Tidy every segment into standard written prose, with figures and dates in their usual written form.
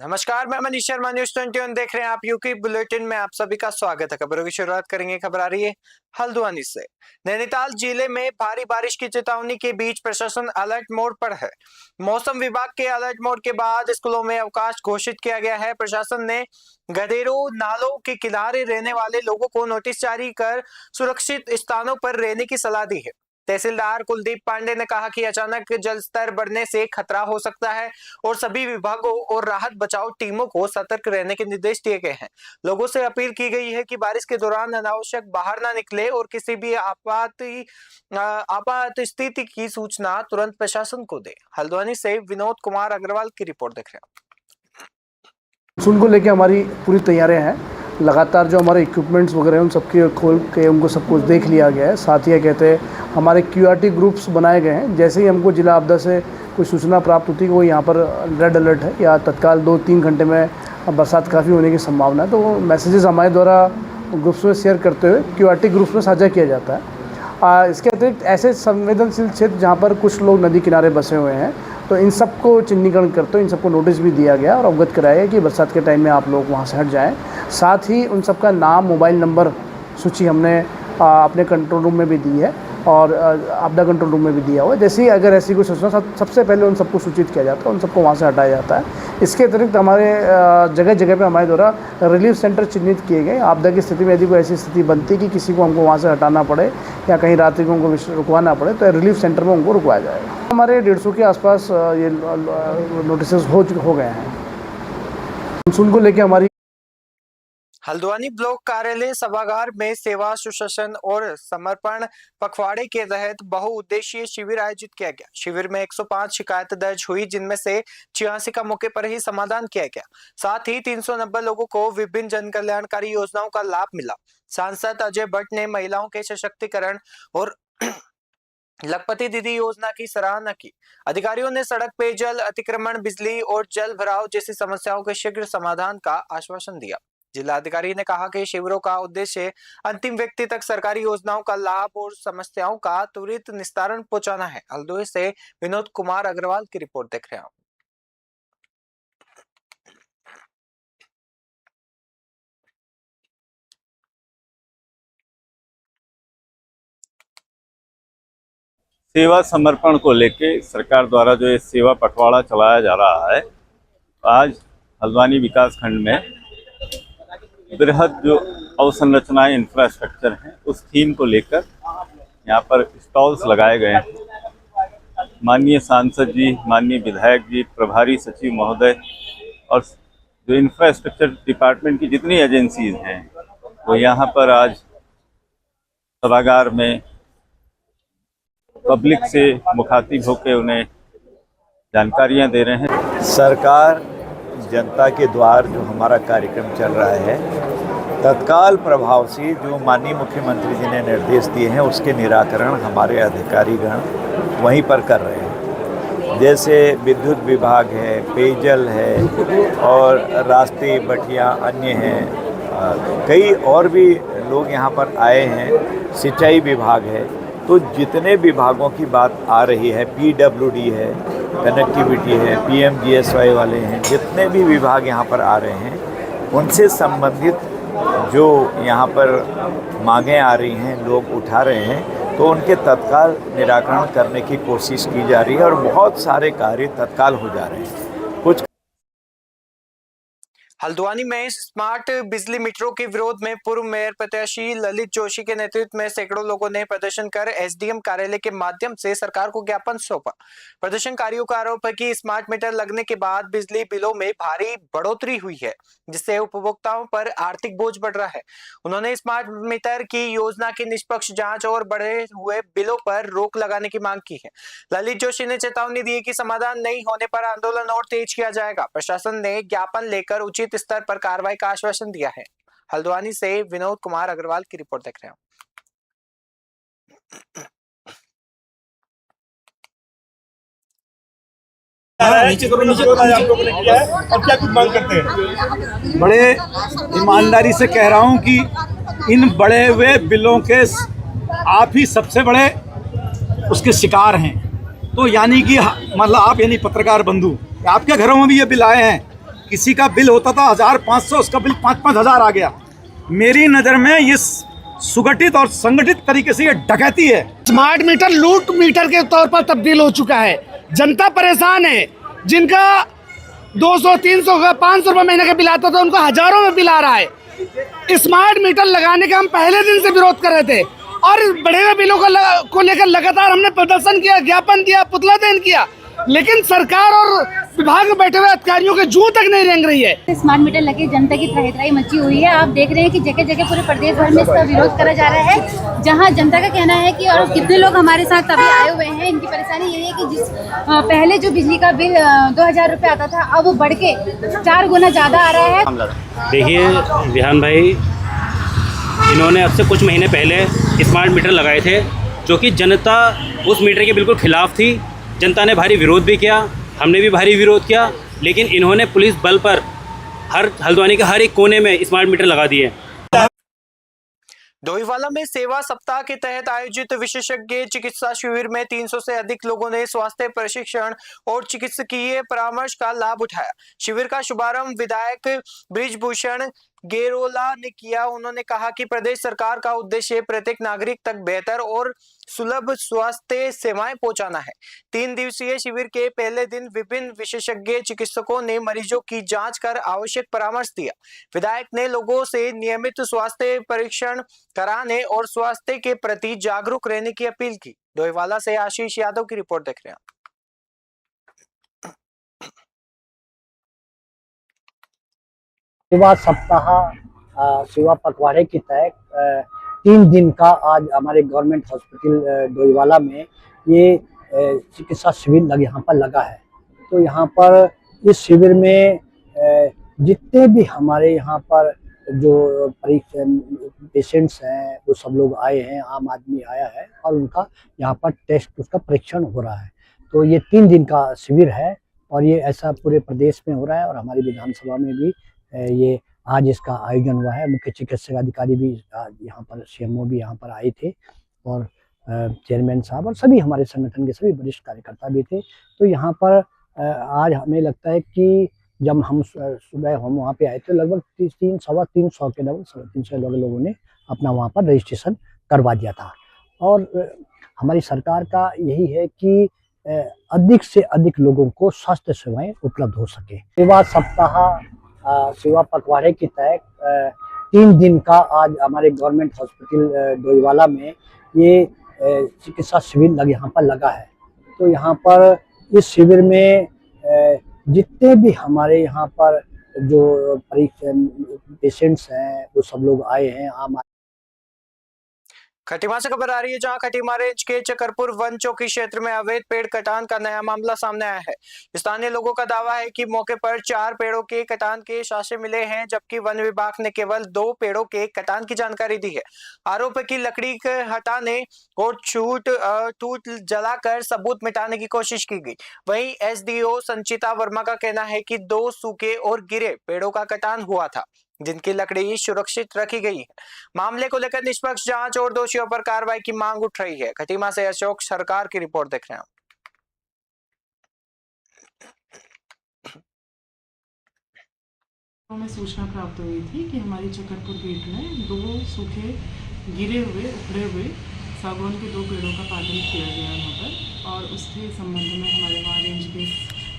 नमस्कार, मैं मनीष शर्मा, न्यूज 21 देख रहे हैं आप। यूपी बुलेटिन में आप सभी का स्वागत है। खबरों की शुरुआत करेंगे। खबर आ रही है हल्द्वानी से। नैनीताल जिले में भारी बारिश की चेतावनी के बीच प्रशासन अलर्ट मोड पर है। मौसम विभाग के अलर्ट मोड के बाद स्कूलों में अवकाश घोषित किया गया है। प्रशासन ने गधेरों, नालों के किनारे रहने वाले लोगों को नोटिस जारी कर सुरक्षित स्थानों पर रहने की सलाह दी है। तहसीलदार कुलदीप पांडे ने कहा कि अचानक जल स्तर बढ़ने से खतरा हो सकता है और सभी विभागों और राहत बचाव टीमों को सतर्क रहने के निर्देश दिए गए हैं। लोगों से अपील की गई है कि बारिश के दौरान अनावश्यक बाहर ना निकले और किसी भी आपात स्थिति की सूचना तुरंत प्रशासन को दे। हल्द्वानी से विनोद कुमार अग्रवाल की रिपोर्ट देख रहे हैं। मानसून को लेके हमारी पूरी तैयारियां हैं। लगातार जो हमारे इक्विपमेंट्स वगैरह हैं उन सबके खोल के उनको सब कुछ देख लिया गया है। साथ ही कहते हैं हमारे QRT ग्रुप्स बनाए गए हैं। जैसे ही हमको जिला आपदा से कोई सूचना प्राप्त होती है कि वो यहाँ पर रेड अलर्ट है या तत्काल 2-3 घंटे में बरसात काफ़ी होने की संभावना है, तो वो मैसेजेस हमारे द्वारा ग्रुप्स में शेयर करते हुए QRT ग्रुप्स में साझा किया जाता है। इसके अतिरिक्त ऐसे संवेदनशील क्षेत्र जहाँ पर कुछ लोग नदी किनारे बसे हुए हैं, तो इन सबको चिन्हीकरण करते हुए इन सबको नोटिस भी दिया गया और अवगत कराया गया कि बरसात के टाइम में आप लोग वहाँ से हट जाएं। साथ ही उन सबका नाम, मोबाइल नंबर सूची हमने अपने कंट्रोल रूम में भी दी है और आपदा कंट्रोल रूम में भी दिया हुआ है। जैसे ही अगर ऐसी कोई सूचना, सबसे पहले उन सबको सूचित किया जाता है, उन सबको वहाँ से हटाया जाता है। इसके अतिरिक्त हमारे जगह जगह पे हमारे द्वारा रिलीफ सेंटर चिन्हित किए गए। आपदा की स्थिति में यदि कोई ऐसी स्थिति बनती है कि किसी को हमको वहाँ से हटाना पड़े या कहीं रात्रि को उनको रुकवाना पड़े, तो रिलीफ सेंटर में उनको रुकवाया जाएगा। हमारे 150 के आसपास ये नोटिस हो गए हैं। मानसून को लेकर हमारी हल्द्वानी ब्लॉक कार्यालय सभागार में सेवा, सुशासन और समर्पण पखवाड़े के तहत बहुउद्देशीय शिविर आयोजित किया गया। शिविर में 105 शिकायत दर्ज हुई, जिनमें से 86 का मौके पर ही समाधान किया गया। साथ ही 390 लोगों को विभिन्न जन कल्याणकारी योजनाओं का लाभ मिला। सांसद अजय भट्ट ने महिलाओं के सशक्तिकरण और लखपति दीदी योजना की सराहना की। अधिकारियों ने सड़क, पेयजल, अतिक्रमण, बिजली और जल भराव जैसी समस्याओं के शीघ्र समाधान का आश्वासन दिया। जिलाधिकारी ने कहा कि शिविरों का उद्देश्य अंतिम व्यक्ति तक सरकारी योजनाओं का लाभ और समस्याओं का त्वरित निस्तारण पहुंचाना है। हल्द्वानी से विनोद कुमार अग्रवाल की रिपोर्ट देख रहे हैं। सेवा समर्पण को लेके सरकार द्वारा जो ये सेवा पखवाड़ा चलाया जा रहा है, आज हल्द्वानी विकास खंड में बृहद जो अवसंरचनाएं, इंफ्रास्ट्रक्चर हैं, उस थीम को लेकर यहाँ पर स्टॉल्स लगाए गए हैं। माननीय सांसद जी, माननीय विधायक जी, प्रभारी सचिव महोदय और जो इंफ्रास्ट्रक्चर डिपार्टमेंट की जितनी एजेंसीज हैं, वो यहाँ पर आज सभागार में पब्लिक से मुखातिब होकर उन्हें जानकारियाँ दे रहे हैं। सरकार जनता के द्वार जो हमारा कार्यक्रम चल रहा है, तत्काल प्रभाव से जो माननीय मुख्यमंत्री जी ने निर्देश दिए हैं उसके निराकरण हमारे अधिकारीगण वहीं पर कर रहे हैं। जैसे विद्युत विभाग है, पेयजल है और रास्ते, भटिया अन्य हैं, कई और भी लोग यहाँ पर आए हैं। सिंचाई विभाग है, तो जितने विभागों की बात आ रही है, PWD है, कनेक्टिविटी है, PMGSY वाले हैं, जितने भी विभाग यहाँ पर आ रहे हैं, उनसे संबंधित जो यहाँ पर मांगें आ रही हैं, लोग उठा रहे हैं, तो उनके तत्काल निराकरण करने की कोशिश की जा रही है और बहुत सारे कार्य तत्काल हो जा रहे हैं। कुछ हल्द्वानी में स्मार्ट बिजली मीटरों के विरोध में पूर्व मेयर प्रत्याशी ललित जोशी के नेतृत्व में सैकड़ों लोगों ने प्रदर्शन कर SDM कार्यालय के माध्यम से सरकार को ज्ञापन सौंपा। प्रदर्शनकारियों का आरोप है कि स्मार्ट मीटर लगने के बाद बिजली बिलों में भारी बढ़ोतरी हुई है, जिससे उपभोक्ताओं पर आर्थिक बोझ बढ़ रहा है। उन्होंने स्मार्ट मीटर की योजना की निष्पक्ष जाँच और बढ़े हुए बिलों पर रोक लगाने की मांग की है। ललित जोशी ने चेतावनी दी कि समाधान नहीं होने पर आंदोलन और तेज किया जाएगा। प्रशासन ने ज्ञापन लेकर उचित स्तर पर कार्रवाई का आश्वासन दिया है। हल्द्वानी से विनोद कुमार अग्रवाल की रिपोर्ट देख रहे हैं। नीचे करो आप लोगों ने किया है और क्या कुछ मांग करते हैं? बड़े ईमानदारी से कह रहा हूं कि इन बढ़े हुए बिलों के आप ही सबसे बड़े उसके शिकार हैं। तो यानी कि मतलब आप, यानी पत्रकार बंधु, आपके घरों में भी ये बिल आए हैं किसी का बिल होता था 1500, उसका बिल 5-5 हज़ार आ गया। मेरी नज़र में ये सुगठित और संगठित तरीके से ये डकैती है। स्मार्ट मीटर लूट मीटर के तौर पर तब्दील हो चुका है। जनता परेशान है। जिनका 200, 300, 500 रुपये महीने का बिल आता था, उनको हजारों में बिल आ रहा है। स्मार्ट मीटर लगाने का हम पहले दिन से विरोध कर रहे थे और बढ़े हुए बिलों को लेकर लगातार हमने प्रदर्शन किया, ज्ञापन दिया, पुतला दहन किया, लेकिन सरकार और विभाग में बैठे हुए अधिकारियों के जूं तक नहीं रेंग रही है। स्मार्ट मीटर लगे जनता की त्राही मची हुई है। आप देख रहे हैं कि जगह जगह पूरे प्रदेश भर में इसका विरोध करा जा रहा है, जहां जनता का कहना है कि और कितने लोग हमारे साथ अभी आए हुए हैं। इनकी परेशानी यही है कि जिस पहले जो बिजली का बिल 2000 रुपये आता था, अब वो बढ़ के 4 गुना ज़्यादा आ रहा है। देखिए विहान भाई, इन्होंने अब से कुछ महीने पहले स्मार्ट मीटर लगाए थे, जो कि जनता उस मीटर के बिल्कुल खिलाफ थी। जनता ने भारी विरोध भी किया, हमने भी भारी विरोध किया, लेकिन इन्होंने पुलिस बल पर हल्द्वानी के हर एक कोने में स्मार्ट मीटर लगा दिए। डोईवाला में सेवा सप्ताह के तहत आयोजित विशेषज्ञ चिकित्सा शिविर में 300 से अधिक लोगों ने स्वास्थ्य प्रशिक्षण और चिकित्सकीय परामर्श का लाभ उठाया। शिविर का शुभारंभ विधायक बृजभूषण गेरोला ने किया। उन्होंने कहा कि प्रदेश सरकार का उद्देश्य प्रत्येक नागरिक तक बेहतर और सुलभ स्वास्थ्य सेवाएं पहुंचाना है। 3 दिवसीय शिविर के पहले दिन विभिन्न विशेषज्ञ चिकित्सकों ने मरीजों की जांच कर आवश्यक परामर्श दिया। विधायक ने लोगों से नियमित स्वास्थ्य परीक्षण कराने और स्वास्थ्य के प्रति जागरूक रहने की अपील की। डोईवाला से आशीष यादव की रिपोर्ट देख रहे हैं। सेवा सप्ताह सेवा पखवाड़े के तहत 3 दिन का आज हमारे गवर्नमेंट हॉस्पिटल डोईवाला में ये चिकित्सा शिविर यहाँ पर लगा है। तो यहाँ पर इस शिविर में जितने भी हमारे यहाँ पर जो पेशेंट्स हैं वो सब लोग आए हैं, आम आदमी आया है और उनका यहाँ पर टेस्ट उसका परीक्षण हो रहा है। तो ये 3 दिन का शिविर है और ये ऐसा पूरे प्रदेश में हो रहा है और हमारी विधानसभा में भी ये आज इसका आयोजन हुआ है। मुख्य चिकित्सा अधिकारी भी यहाँ पर, सीएमओ भी यहाँ पर आए थे और चेयरमैन साहब और सभी हमारे संगठन के सभी वरिष्ठ कार्यकर्ता भी थे। तो यहाँ पर आज हमें लगता है कि जब हम सुबह हम वहाँ पे आए थे, लगभग 300 के लगभग 350 लोगों ने अपना वहाँ पर रजिस्ट्रेशन करवा दिया था। और हमारी सरकार का यही है कि अधिक से अधिक लोगों को स्वास्थ्य सेवाएं उपलब्ध हो सके। सेवा सप्ताह सेवा पखवाड़े के तहत 3 दिन का आज हमारे गवर्नमेंट हॉस्पिटल डोईवाला में ये चिकित्सा शिविर यहाँ पर लगा है। तो यहाँ पर इस शिविर में जितने भी हमारे यहाँ पर जो पेशेंट्स हैं वो सब लोग आए हैं, आम खटीमा से खबर आ रही है, जहां खटीमा रेंज के चकरपुर वन चौकी क्षेत्र में अवैध पेड़ कटान का नया मामला सामने आया है। स्थानीय लोगों का दावा है कि मौके पर 4 पेड़ों के कटान के साक्ष्य मिले हैं, जबकि वन विभाग ने केवल 2 पेड़ों के कटान की जानकारी दी है। आरोप है कि लकड़ी के हटाने और टूट जलाकर सबूत मिटाने की कोशिश की गई। वहीं एसडीओ संचिता वर्मा का कहना है कि 2 सूखे और गिरे पेड़ों का कटान हुआ था, जिनकी लकड़ी सुरक्षित रखी गई है। मामले को लेकर निष्पक्ष जांच और दोषियों पर कार्रवाई की मांग उठ रही है। खटीमा से अशोक सरकार की रिपोर्ट देख रहे हैं। हमें सूचना प्राप्त हुई थी कि हमारी चकरपुर गेट में 2 सूखे गिरे हुए उखड़े हुए सागवान के 2 पेड़ों का पाटन किया गया है यहाँ पर, और उसके संबंध में हमारे वहाँ रेंज केस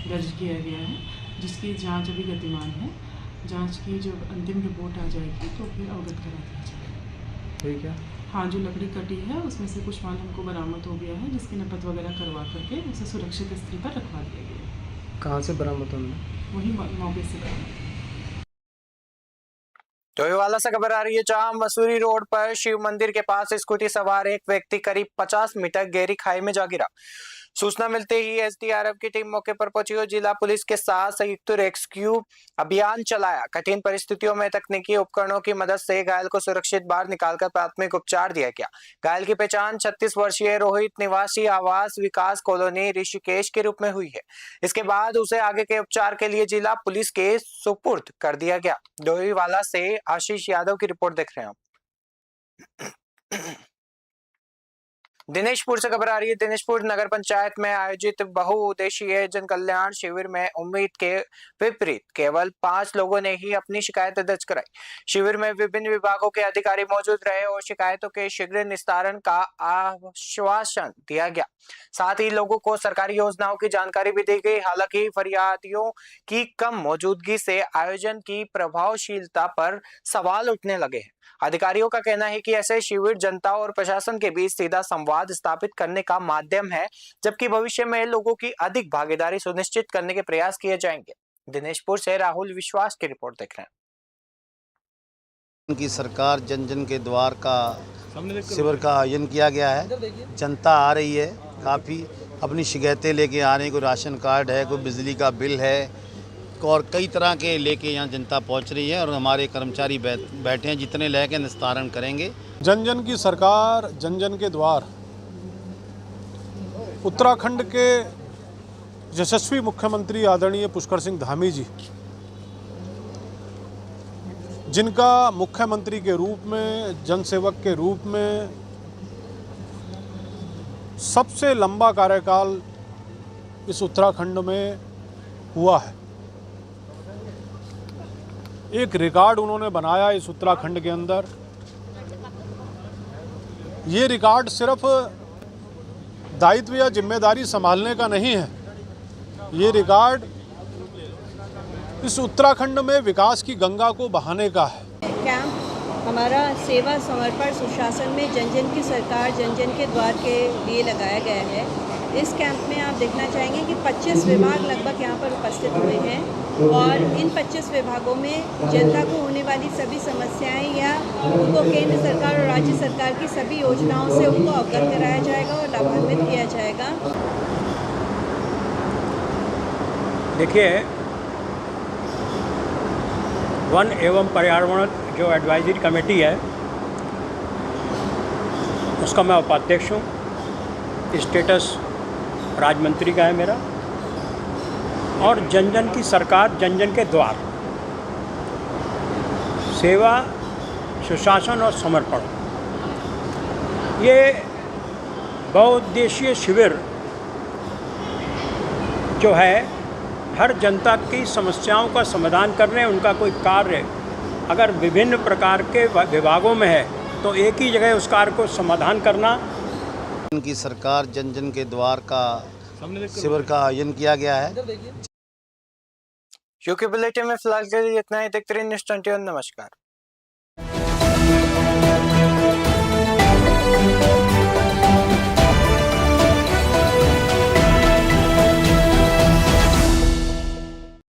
दर्ज किया गया है, जिसकी जांच अभी गतिमान है। जांच की जब अंतिम रिपोर्ट आ जाएगी तो फिर अवगत करा दिया जाएगा। ठीक है। हाँ, जो लकड़ी कटी है उसमें से कुछ माल हमको बरामद हो गया है, जिसकी नपत वगैरह करवा करके उसे सुरक्षित स्थल पर रखवा दिया गया। कहाँ से बरामद होना? वही मौके से बरामद। डोईवाला से खबर आ रही है, जहां मसूरी रोड पर शिव मंदिर के पास स्कूटी सवार एक व्यक्ति करीब 50 मीटर गहरी खाई में जा गिरा। सूचना मिलते ही एसडीआरएफ की टीम मौके पर पहुंची और जिला पुलिस के साथ संयुक्त रेस्क्यू अभियान चलाया। कठिन परिस्थितियों में तकनीकी उपकरणों की मदद से घायल को सुरक्षित बाहर निकालकर प्राथमिक उपचार दिया गया। घायल की पहचान 36 वर्षीय रोहित निवासी आवास विकास कॉलोनी ऋषिकेश के रूप में हुई है। इसके बाद उसे आगे के उपचार के लिए जिला पुलिस के सुपुर्द कर दिया गया। डोईवाला से आशीष यादव की रिपोर्ट देख रहे हैं। दिनेशपुर से खबर आ रही है। दिनेशपुर नगर पंचायत में आयोजित बहुउद्देशीय जन कल्याण शिविर में उम्मीद के विपरीत केवल 5 लोगों ने ही अपनी शिकायत दर्ज कराई। शिविर में विभिन्न विभागों के अधिकारी मौजूद रहे और शिकायतों के शीघ्र निस्तारण का आश्वासन दिया गया। साथ ही लोगों को सरकारी योजनाओं की जानकारी भी दी गई। हालांकि फरियादियों की कम मौजूदगी से आयोजन की प्रभावशीलता पर सवाल उठने लगे हैं। अधिकारियों का कहना है कि ऐसे शिविर जनता और प्रशासन के बीच सीधा संवाद स्थापित करने का माध्यम है, जबकि भविष्य में लोगों की अधिक भागीदारी सुनिश्चित करने के प्रयास किए जाएंगे। दिनेशपुर से राहुल विश्वास की रिपोर्ट देख रहे हैं। उनकी सरकार जन जन के द्वार का शिविर का आयोजन किया गया है। जनता आ रही है, काफ़ी अपनी शिकायतें लेके आ रही है। कोई राशन कार्ड है, कोई बिजली का बिल है और कई तरह के लेके यहाँ जनता पहुँच रही है और हमारे कर्मचारी बैठे हैं, जितने लेके निस्तारण करेंगे। जन जन की सरकार जन जन के द्वार उत्तराखंड के यशस्वी मुख्यमंत्री आदरणीय पुष्कर सिंह धामी जी, जिनका मुख्यमंत्री के रूप में, जनसेवक के रूप में सबसे लंबा कार्यकाल इस उत्तराखंड में हुआ है। एक रिकॉर्ड उन्होंने बनाया इस उत्तराखंड के अंदर। ये रिकॉर्ड सिर्फ दायित्व या जिम्मेदारी संभालने का नहीं है, ये रिकॉर्ड इस उत्तराखंड में विकास की गंगा को बहाने का है। कैंप हमारा सेवा समर्पण सुशासन में जन जन की सरकार जन जन के द्वार के लिए लगाया गया है। इस कैंप में आप देखना चाहेंगे कि 25 विभाग लगभग यहाँ पर उपस्थित हुए हैं और इन 25 विभागों में जनता को होने वाली सभी समस्याएं या उनको केंद्र सरकार और राज्य सरकार की सभी योजनाओं से उनको अवगत कराया जाएगा और लाभान्वित किया जाएगा। देखिए, वन एवं पर्यावरण जो एडवाइजरी कमेटी है उसका मैं उपाध्यक्ष हूँ। स्टेटस राज्य मंत्री का है मेरा। और जन जन की सरकार जन जन के द्वार, सेवा सुशासन और समर्पण, ये बहुउद्देशीय शिविर जो है हर जनता की समस्याओं का समाधान करने, उनका कोई कार्य अगर विभिन्न प्रकार के विभागों में है तो एक ही जगह उस कार्य को समाधान करना। उनकी सरकार जन जन के द्वार का शिविर का आयोजन किया गया है। यूके बुलेटिन में फिलहाल के लिए इतना ही। देखते रहिए न्यूज़ 21। नमस्कार।